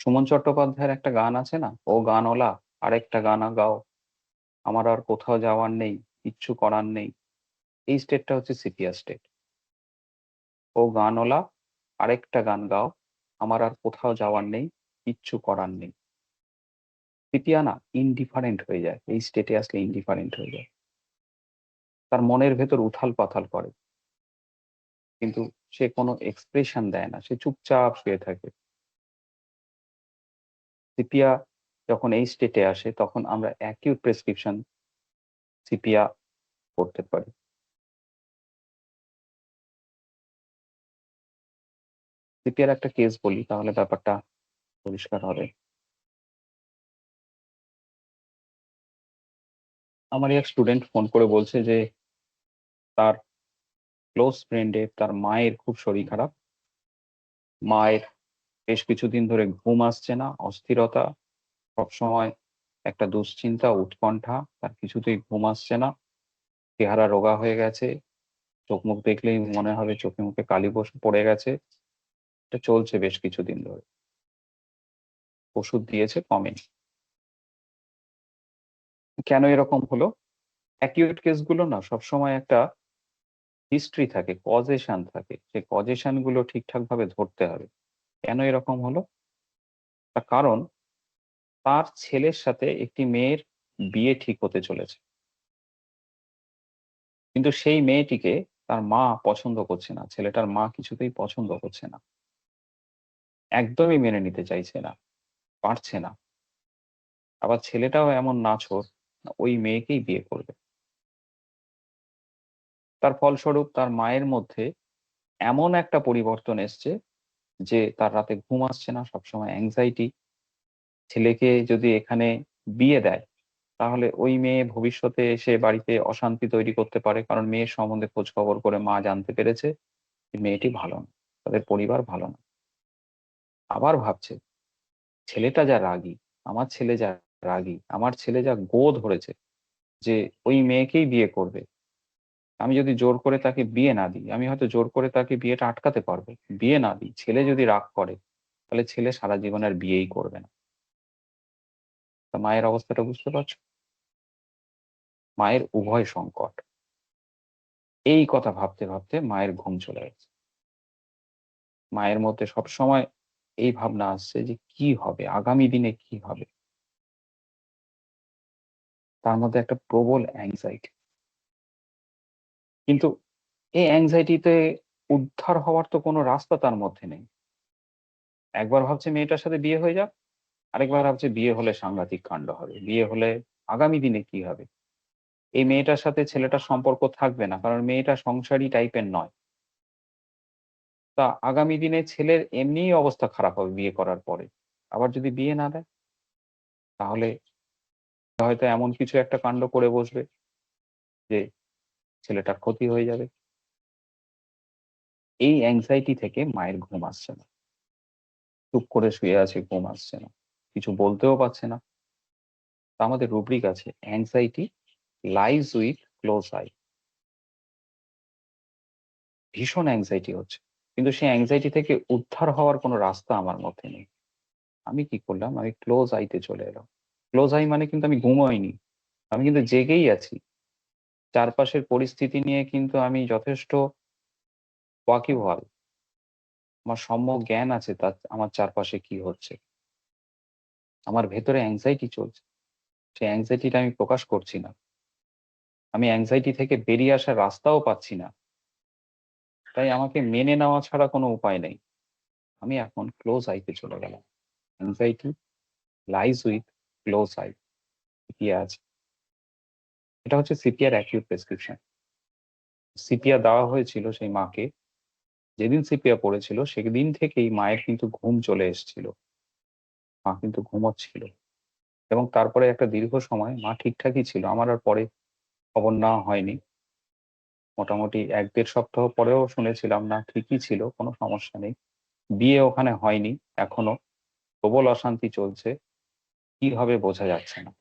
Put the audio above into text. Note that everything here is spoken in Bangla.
সুমন চট্টোপাধ্যায়ের একটা গান আছে না, ও গানওয়ালা আরেকটা গান গাও, আমার আর কোথাও যাওয়ার নেই, কিচ্ছু করার নেই। এই স্টেটটা হচ্ছে সিপিয়া স্টেট। ও গানওয়ালা আরেকটা গান গাও, আমার আর কোথাও যাওয়ার নেই, কিচ্ছু করার নেই। সিপিয়া না ইনডিফারেন্ট হয়ে যায়, এই স্টেটে আসলে ইনডিফারেন্ট হয়ে যায়। তার মনের ভেতর উথাল পাথাল করে, কিন্তু সে কোনো এক্সপ্রেশন দেয় না, সে চুপচাপ শুয়ে থাকে। সিপিয়া যখন এই স্টেটে আসে তখন আমরা অ্যাকিউট প্রেসক্রিপশন সিপিয়া করতে পারি। সিপিআর একটা কেস বলি, তাহলে ব্যাপারটা পরিষ্কার হবে। আমার এক স্টুডেন্ট ফোন করে বলছে যে তার ক্লোজ ফ্রেন্ডের, তার মায়ের খুব শরীর খারাপ। মায়ের বেশ কিছুদিন ধরে ঘুম আসছে না, অস্থিরতা, সবসময় একটা দুশ্চিন্তা, উৎকণ্ঠা, তার কিছুতেই ঘুম আসছে না, চেহারা রোগা হয়ে গেছে, চোখ মুখ দেখলেই মনে হবে চোখে মুখে কালি বসে পড়ে গেছে। এটা চলছে বেশ কিছুদিন ধরে, ওষুধ দিয়েছে, কমেনি। কেন এরকম হলো? অ্যাকিউট কেসগুলো না সবসময় একটা হিস্ট্রি থাকে, কজেশন থাকে, সেই কজেশন গুলো ঠিকঠাক ভাবে ধরতে হবে। কেন এরকম হলো? তার কারণ তার ছেলের সাথে একটি মেয়ের বিয়ে ঠিক হতে চলেছে, কিন্তু সেই মেয়েটিকে তার মা পছন্দ করছে না, ছেলেটার মা কিছুতেই পছন্দ করছে না, একদমই মেনে নিতে চাইছে না, পারছে না। আবার ছেলেটাও এমন নাছোড়, ওই মেয়েকেই বিয়ে করবে। তার ফলস্বরূপ তার মায়ের মধ্যে এমন একটা পরিবর্তন এসছে যে তার রাতে ঘুম আসছে না, সবসময় অ্যাংজাইটি। ছেলেকে যদি এখানে বিয়ে দেয় তাহলে ওই মেয়ে ভবিষ্যতে এসে বাড়িতে অশান্তি তৈরি করতে পারে, কারণ মেয়ের সম্বন্ধে খোঁজ খবর করে মা জানতে পেরেছে যে মেয়েটি ভালো না, তাদের পরিবার ভালো না। আবার ভাবছে ছেলেটা যা রাগী, আমার ছেলে যা রাগী, আমার ছেলে যা গো ধরেছে যে ওই মেয়েকেই বিয়ে করবে, আমি যদি জোর করে তাকে বিয়ে না দিই, আমি হয়তো জোর করে তাকে বিয়েটা আটকাতে পারবো, বিয়ে না দিই, ছেলে যদি রাগ করে তাহলে ছেলে সারা জীবন আর বিয়েই করবে না। তা মায়ের অবস্থাটা বুঝতে পারছো? মায়ের উভয় সংকট। এই কথা ভাবতে ভাবতে মায়ের ঘুম চলে গেছে। মায়ের মধ্যে সবসময় এই ভাবনা আসছে যে কি হবে, আগামী দিনে কি হবে। তার মধ্যে একটা প্রবল অ্যাংজাইটি। কিন্তু এই অ্যাংজাইটিতে উদ্ধার হওয়ার তো কোনো রাস্তা তার মধ্যে নেই। একবার ভাবছে মেয়েটার সাথে বিয়ে হয়ে যাক, আরেকবার ভাবছে বিয়ে হলে সাংঘাতিক কাণ্ড হবে, বিয়ে হলে আগামী দিনে কি হবে। এই মেয়েটার সাথে ছেলেটার সম্পর্ক থাকবে না, কারণ মেয়েটা সংসারী টাইপের নয়। তা আগামী দিনে ছেলের এমনিই অবস্থা খারাপ হবে বিয়ে করার পরে। আবার যদি বিয়ে না দেয় তাহলে হয়তো এমন কিছু একটা কাণ্ড করে বসবে যে ছেলেটার ক্ষতি হয়ে যাবে। এই অ্যাংজাইটি থেকে মায়ের ঘুম আসছে না, চুপ করে শুয়ে আছে, ঘুম আসছে না, কিছু বলতেও পারছে না। তা আমাদের রুব্রিক আছে, anxiety lies with close I. ভীষণ অ্যাংজাইটি হচ্ছে, কিন্তু সেই অ্যাংজাইটি থেকে উদ্ধার হওয়ার কোনো রাস্তা আমার মধ্যে নেই। আমি কি করলাম, আমি ক্লোজ আইতে চলে এলাম। ক্লোজ আই মানে কিন্তু আমি ঘুমোইনি, আমি কিন্তু জেগেই আছি। চারপাশের পরিস্থিতি নিয়ে কিন্তু আমি যথেষ্ট ওয়াকিবহাল, আমার সম্যক জ্ঞান আছে তার আমার চারপাশে কি হচ্ছে। আমার ভেতরে অ্যাংজাইটি চলছে, সেই অ্যাংজাইটিটা আমি প্রকাশ করছি না, আমি অ্যাংজাইটি থেকে বেরিয়ে আসার রাস্তাও পাচ্ছি না। তাই আমাকে মেনে নেওয়া ছাড়া কোনো উপায় নেই। আমি এখন ক্লোজ আইতে চলে গেলাম। Anxiety lies with close I, কি আছে। এটা হচ্ছে সিপিআর অ্যাকিউট প্রেসক্রিপশন। সিপিআর দেওয়া হয়েছিল সেই মাকে, যেদিন সিপিআর পড়েছিল সেদিন থেকেই মায়ের কিন্তু ঘুম চলে এসেছিল, মা কিন্তু ঘুমোচ্ছিল। এবং তারপরে একটা দীর্ঘ সময় মা ঠিকঠাকই ছিল, আমার আর পরে খবর নেওয়া হয়নি। মোটামুটি ১-১.৫ সপ্তাহ পরেও শুনেছিলাম না ঠিকই ছিল, কোনো সমস্যা নেই। বিয়ে ওখানে হয়নি এখনো, প্রবল অশান্তি চলছে, কি হবে বোঝা যাচ্ছে না।